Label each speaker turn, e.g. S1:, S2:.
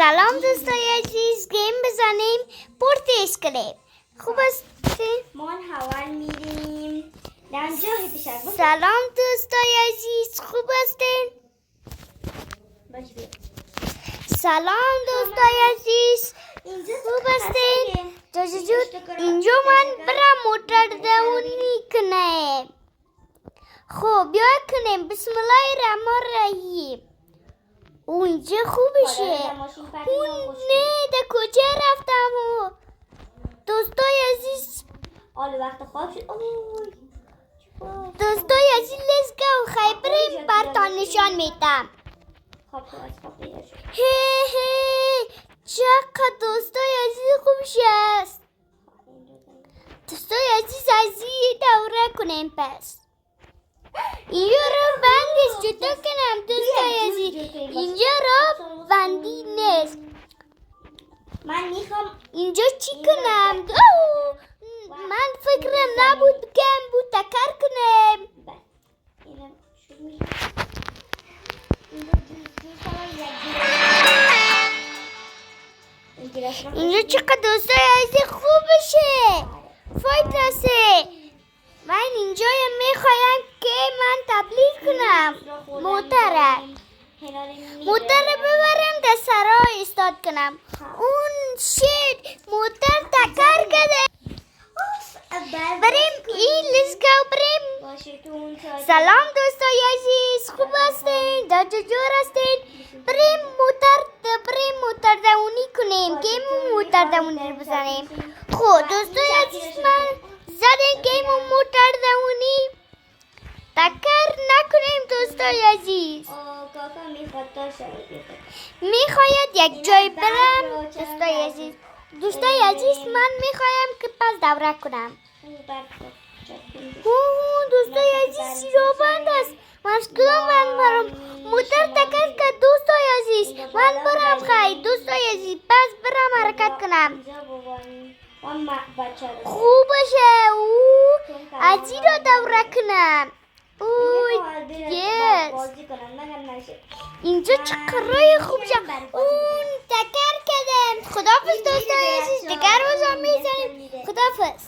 S1: سلام دوستای عزیز، گیم بزنیم پرتش کنیم. خوب است؟
S2: ما هوار میریم در جای بیشتر.
S1: سلام دوستای عزیز، خوب هستین؟ سلام دوستای عزیز، خوب هستین؟ اینجا من برم موتر دوونی کنم. خب بیا کنیم. بسم الله الرحمن الرحیم. اونجا خوبشه. اون نه در کجا رفتم و دوستای عزیز.
S2: حالا وقت خواب شد.
S1: دوستای عزیز لیتس گو. خیلی بریم براتان نشان میدم. هی هی چقدر دوستای عزیز خوبش است. دوستای عزیز عزیز دوره کنیم پس. اینجا رو بندیش جدا کنم دوستای عزیز. اینجا رو بندی نیست.
S2: من میخوام
S1: اینجا چی کنم؟ من فکرم نبود بگم بود تکر کنم. اینجا چقدر دوستای عزیز خوبشه. فایت رسه. من اینجا میخوایم که من تبلیغ کنم موتر ببرم در سرای استاد کنم. اون شید موتر تکر کرده. بریم این لیتس گو بریم. سلام دوستای عزیز، خوب هستین؟ در جور هستین؟ بریم موتر دوونی کنیم. گیم موتر دوونی رو بزنیم. خب دوستای عزیز من زدیم گیم موتر دوونی. تکر نکنیم دوستای عزیز. میخواید یک جای برم دوستای عزیز. دوستای عزیز من میخوایم که پس دوره کنم. دوستای عزیز رو بند است. من کدام بند برم؟ موتر تکر که دوستای عزیز. من برم خیلی دوستای عزیز. پس برم حرکت کنم. خوب باشه. عزیز رو دوره کنم. اینجا چقدر خوب شد. اون تکر کردم. خداحافظ دوستای عزیز. دیگر روزا میزنیم. خداحافظ.